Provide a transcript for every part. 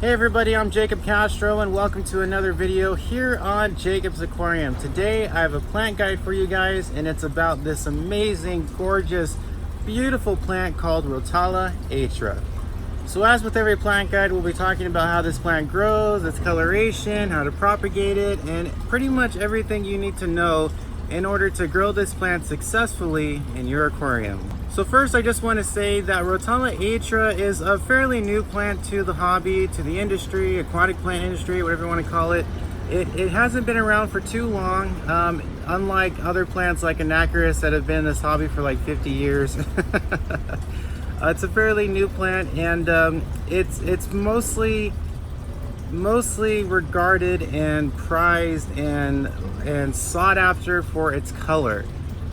Hey everybody, I'm Jacob Castro and welcome to another video here on Jacob's Aquarium. Today I have a plant guide for you guys and it's about this amazing, gorgeous, beautiful plant called Rotala H'ra. So as with every plant guide, we'll be talking about how this plant grows, its coloration, how to propagate it, and pretty much everything you need to know in order to grow this plant successfully in your aquarium. So first, I just want to say that Rotala H'ra is a fairly new plant to the hobby, to the industry, aquatic plant industry, whatever you want to call it. It hasn't been around for too long, unlike other plants like Anacharis that have been in this hobby for like 50 years. It's a fairly new plant, and it's mostly regarded and prized and sought after for its color.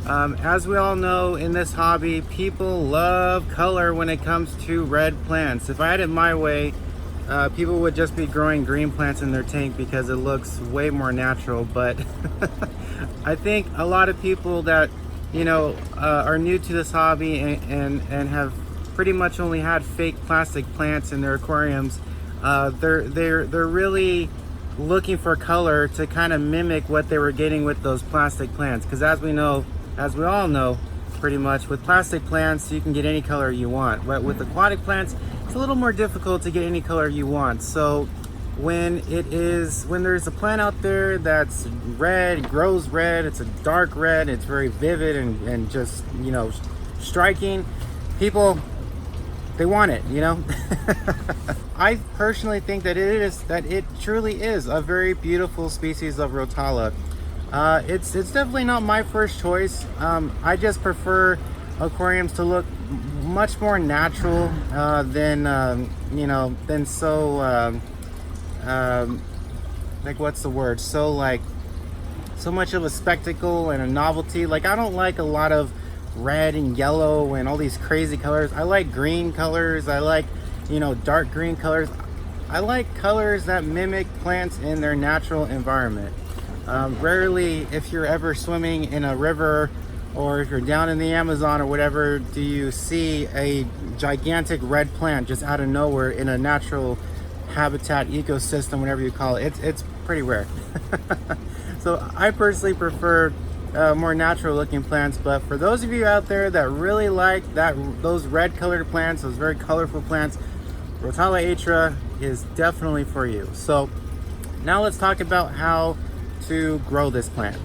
As we all know, in this hobby, people love color when it comes to red plants. If I had it my way, people would just be growing green plants in their tank because it looks way more natural. But I think a lot of people that, are new to this hobby and have pretty much only had fake plastic plants in their aquariums, they're really looking for color to kind of mimic what they were getting with those plastic plants. Because as we all know, pretty much with plastic plants you can get any color you want. But with aquatic plants, it's a little more difficult to get any color you want. So when there's a plant out there that's red, grows red, it's a dark red, it's very vivid and just striking, people, they want it, I personally think that it truly is a very beautiful species of Rotala. It's definitely not my first choice. I just prefer aquariums to look much more natural than so like, what's the word? So much of a spectacle and a novelty. Like, I don't like a lot of red and yellow and all these crazy colors. I like green colors. I like, dark green colors. I like colors that mimic plants in their natural environment. Rarely, if you're ever swimming in a river or if you're down in the Amazon or whatever, do you see a gigantic red plant just out of nowhere in a natural habitat ecosystem, whatever you call it. It's pretty rare. So I personally prefer more natural looking plants, but for those of you out there that really like those red colored plants, those very colorful plants, Rotala H'ra is definitely for you. So now let's talk about how to grow this plant.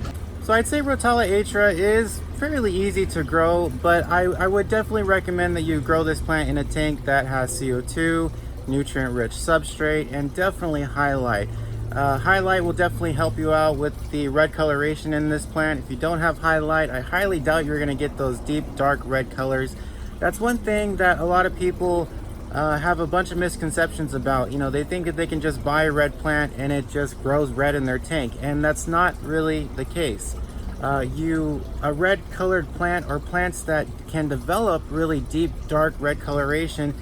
So I'd say Rotala H'ra is fairly easy to grow, but I would definitely recommend that you grow this plant in a tank that has CO2, nutrient-rich substrate, and definitely highlight. Highlight will definitely help you out with the red coloration in this plant. If you don't have highlight, I highly doubt you're going to get those deep, dark red colors. That's one thing that a lot of people have a bunch of misconceptions about. They think that they can just buy a red plant and it just grows red in their tank, and that's not really the case. A red colored plant, or plants that can develop really deep, dark red coloration,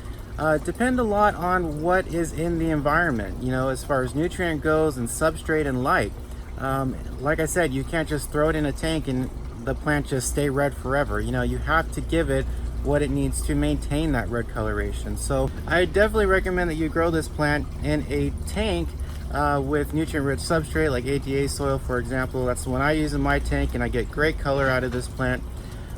depend a lot on what is in the environment, as far as nutrient goes and substrate and light. Like I said, you can't just throw it in a tank and the plant just stay red forever. You have to give it what it needs to maintain that red coloration. So I definitely recommend that you grow this plant in a tank with nutrient-rich substrate like ADA soil, for example. That's the one I use in my tank, and I get great color out of this plant.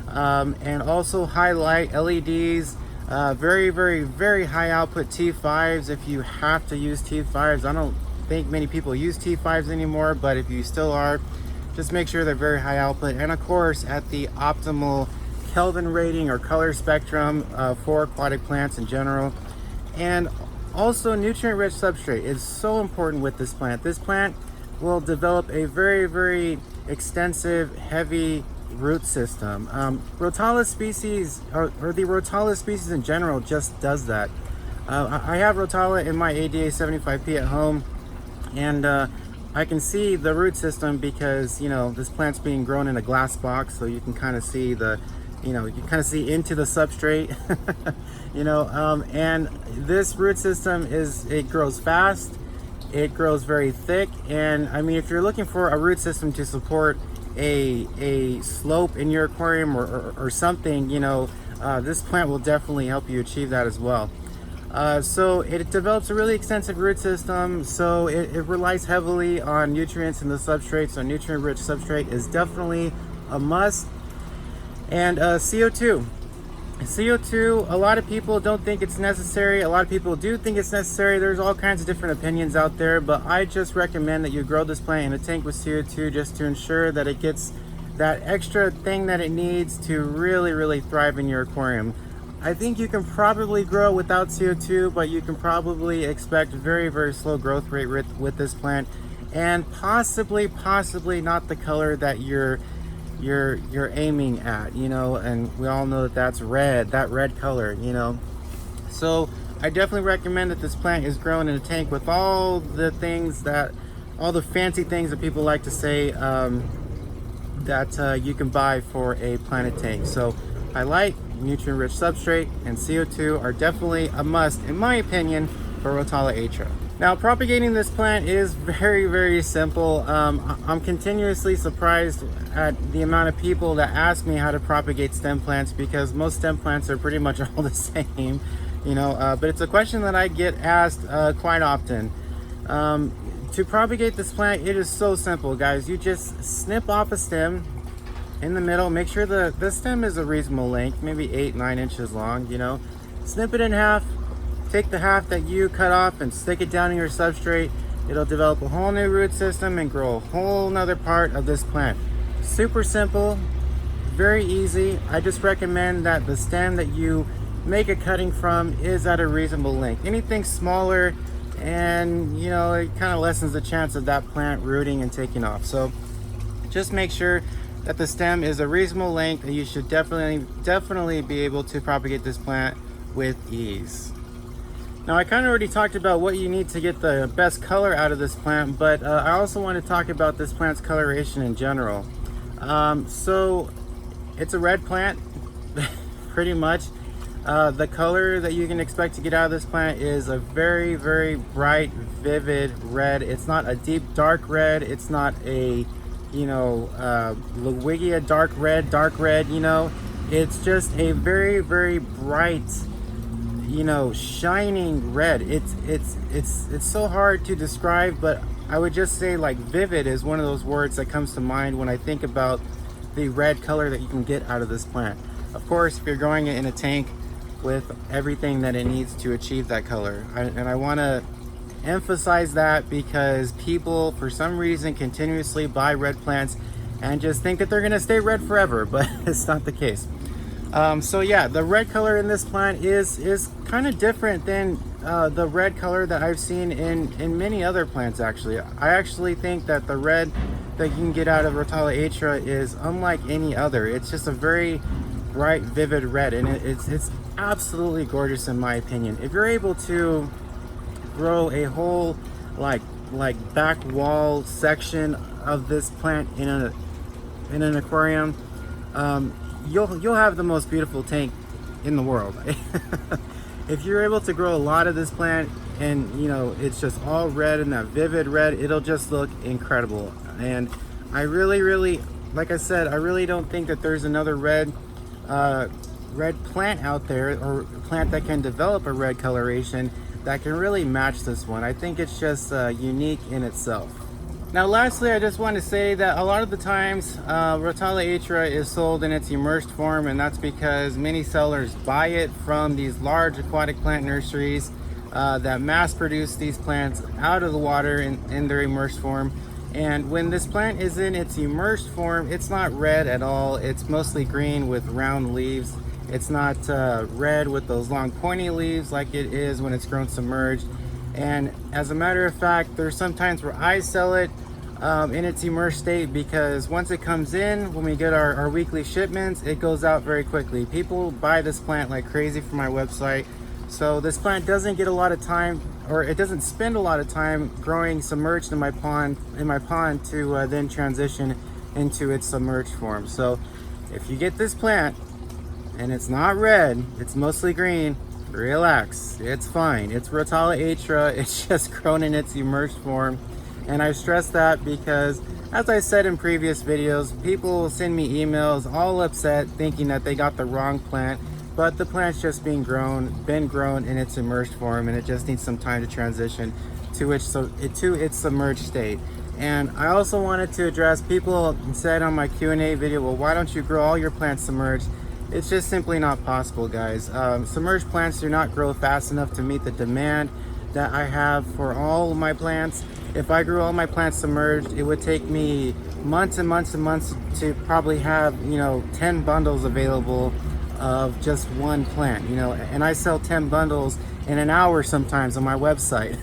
And also highlight, LEDs, very, very, very high output T5s if you have to use T5s. I don't think many people use T5s anymore, but if you still are, just make sure they're very high output, and of course at the optimal Kelvin rating or color spectrum for aquatic plants in general. And also, nutrient-rich substrate is so important with this plant. This plant will develop a very, very extensive, heavy root system. Rotala species, or the Rotala species in general, just does that. I have Rotala in my ADA 75P at home, and I can see the root system because this plant's being grown in a glass box, so you can kind of see you can kind of see into the substrate. And this root system it grows fast, it grows very thick, and I mean, if you're looking for a root system to support a slope in your aquarium or something, this plant will definitely help you achieve that as well. So it develops a really extensive root system, so it relies heavily on nutrients in the substrate, so nutrient-rich substrate is definitely a must. And CO2. CO2, a lot of people don't think it's necessary. A lot of people do think it's necessary. There's all kinds of different opinions out there, but I just recommend that you grow this plant in a tank with CO2 just to ensure that it gets that extra thing that it needs to really thrive in your aquarium. I think you can probably grow without CO2, but you can probably expect very slow growth rate with this plant, and possibly not the color that you're aiming at, you know, and we all know that that's red, that red color, you know. So I definitely recommend that this plant is grown in a tank with all the fancy things that people like to say that you can buy for a planted tank. So highlight, nutrient-rich substrate, and CO2 are definitely a must, in my opinion, for Rotala H'ra. Now, propagating this plant is very simple. I'm continuously surprised at the amount of people that ask me how to propagate stem plants, because most stem plants are pretty much all the same, you know, but it's a question that I get asked quite often. To propagate this plant, it is so simple, guys. You just snip off a stem in the middle, make sure the stem is a reasonable length, maybe 8-9 inches long, you know. Snip it in half, take the half that you cut off and stick it down in your substrate. It'll develop a whole new root system and grow a whole nother part of this plant. Super simple, very easy. I just recommend that the stem that you make a cutting from is at a reasonable length. Anything smaller, and you know, it kind of lessens the chance of that plant rooting and taking off. So just make sure that the stem is a reasonable length, and you should definitely be able to propagate this plant with ease. Now, I kind of already talked about what you need to get the best color out of this plant, but I also want to talk about this plant's coloration in general. So it's a red plant, pretty much. The color that you can expect to get out of this plant is a very bright, vivid red. It's not a deep dark red. It's not a, you know, Lwigia dark red, you know. It's just a very bright, you know, shining red. It's so hard to describe, but I would just say, like, vivid is one of those words that comes to mind when I think about the red color that you can get out of this plant. Of course, if you're growing it in a tank with everything that it needs to achieve that color. And I want to emphasize that, because people for some reason continuously buy red plants and just think that they're going to stay red forever, but it's not the case. So yeah, the red color in this plant is kind of different than the red color that I've seen in many other plants. Actually, I actually think that the red that you can get out of Rotala H'ra is unlike any other. It's just a very bright, vivid red, and it's absolutely gorgeous in my opinion. If you're able to grow a whole like back wall section of this plant in an aquarium, you'll have the most beautiful tank in the world. If you're able to grow a lot of this plant, and you know, it's just all red and that vivid red, it'll just look incredible. And I really, like I said, I really don't think that there's another red plant out there, or plant that can develop a red coloration that can really match this one. I think it's just unique in itself. Now lastly, I just want to say that a lot of the times Rotala H'ra is sold in its immersed form, and that's because many sellers buy it from these large aquatic plant nurseries that mass produce these plants out of the water in their immersed form. And when this plant is in its immersed form, it's not red at all. It's mostly green with round leaves. It's not red with those long pointy leaves like it is when it's grown submerged. And as a matter of fact, there's some times where I sell it in its immersed state, because once it comes in, when we get our weekly shipments, it goes out very quickly. People buy this plant like crazy from my website. So this plant doesn't get a lot of time, or it doesn't spend a lot of time growing submerged in my pond to then transition into its submerged form. So if you get this plant and it's not red, it's mostly green, relax, it's fine. It's Rotala H'ra, it's just grown in its immersed form. And I stress that because, as I said in previous videos, people will send me emails all upset thinking that they got the wrong plant, but the plant's just been grown in its immersed form, and it just needs some time to transition to its submerged state. And I also wanted to address, people said on my Q&A video, well, why don't you grow all your plants submerged? It's just simply not possible, guys. Submerged plants do not grow fast enough to meet the demand that I have for all of my plants. If I grew all my plants submerged, it would take me months and months and months to probably have, 10 bundles available of just one plant, and I sell 10 bundles in an hour sometimes on my website.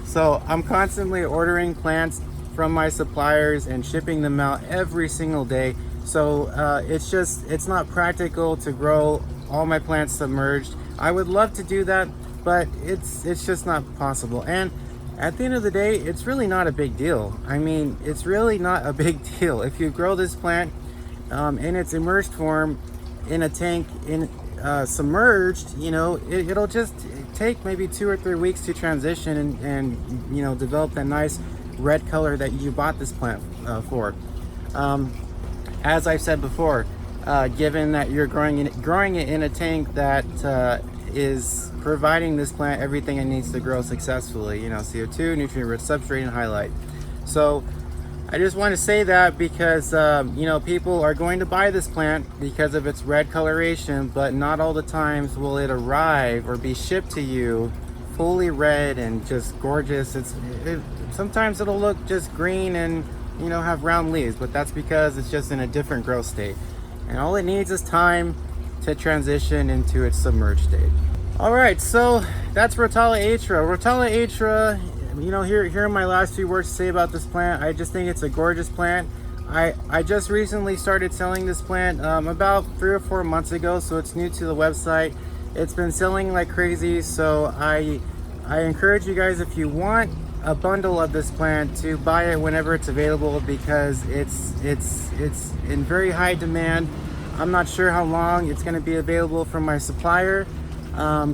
So I'm constantly ordering plants from my suppliers and shipping them out every single day. So it's not practical to grow all my plants submerged. I would love to do that, but it's just not possible. And at the end of the day, it's really not a big deal. I mean, it's really not a big deal. If you grow this plant in its immersed form in a tank, submerged, it'll just take maybe 2 or 3 weeks to transition and develop that nice red color that you bought this plant for. As I've said before, given that you're growing it in a tank that is providing this plant everything it needs to grow successfully, CO2, nutrient-rich substrate, and highlight. So I just want to say that because people are going to buy this plant because of its red coloration, but not all the times will it arrive or be shipped to you fully red and just gorgeous. Sometimes it'll look just green and have round leaves, but that's because it's just in a different growth state, and all it needs is time to transition into its submerged state. All right, so that's Rotala H'ra. Rotala H'ra, here are my last few words to say about this plant. I just think it's a gorgeous plant. I just recently started selling this plant about 3 or 4 months ago, so it's new to the website. It's been selling like crazy, so I encourage you guys, if you want a bundle of this plant, to buy it whenever it's available, because it's in very high demand. I'm not sure how long it's going to be available from my supplier.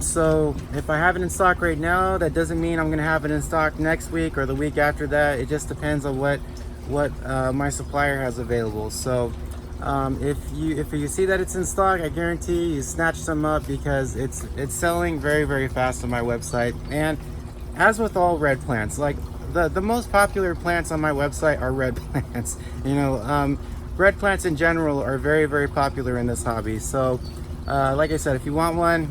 So if I have it in stock right now, that doesn't mean I'm going to have it in stock next week or the week after that. It just depends on what my supplier has available. So if you see that it's in stock, I guarantee you snatch some up, because it's selling very, very fast on my website. And as with all red plants, like the most popular plants on my website are red plants. Red plants in general are very, very popular in this hobby. So like I said, if you want one,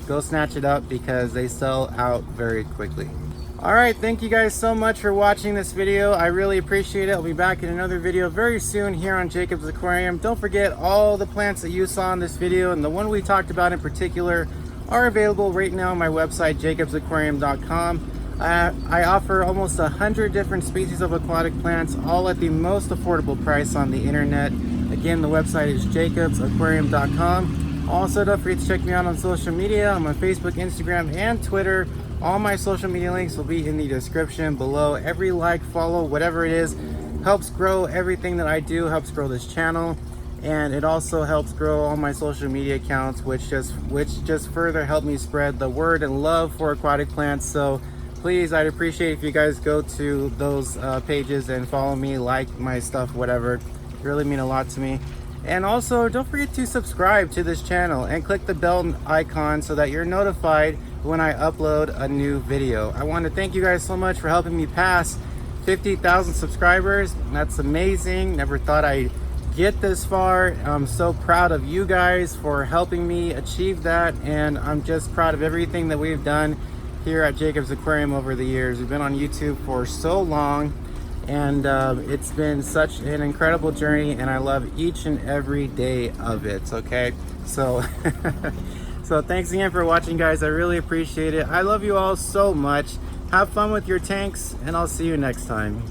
go snatch it up, because they sell out very quickly. All right, thank you guys so much for watching this video. I really appreciate it. I'll be back in another video very soon here on Jacob's Aquarium. Don't forget, all the plants that you saw in this video, and the one we talked about in particular, are available right now on my website, jacobsaquarium.com. I offer almost 100 different species of aquatic plants, all at the most affordable price on the internet. Again, the website is jacobsaquarium.com. Also, don't forget to check me out on social media. I'm on Facebook, Instagram, and Twitter. All my social media links will be in the description below. Every like, follow, whatever it is, helps grow everything that I do, helps grow this channel. And it also helps grow all my social media accounts, which just further help me spread the word and love for aquatic plants. So please, I'd appreciate if you guys go to those pages and follow me, like my stuff, whatever. It really mean a lot to me. And also, don't forget to subscribe to this channel and click the bell icon so that you're notified when I upload a new video. I want to thank you guys so much for helping me pass 50,000 subscribers. That's amazing. Never thought I'd get this far. I'm so proud of you guys for helping me achieve that, and I'm just proud of everything that we've done here at Jacob's Aquarium over the years. We've been on YouTube for so long, and it's been such an incredible journey, and I love each and every day of it. Okay, so so thanks again for watching, guys. I really appreciate it. I love you all so much. Have fun with your tanks, and I'll see you next time.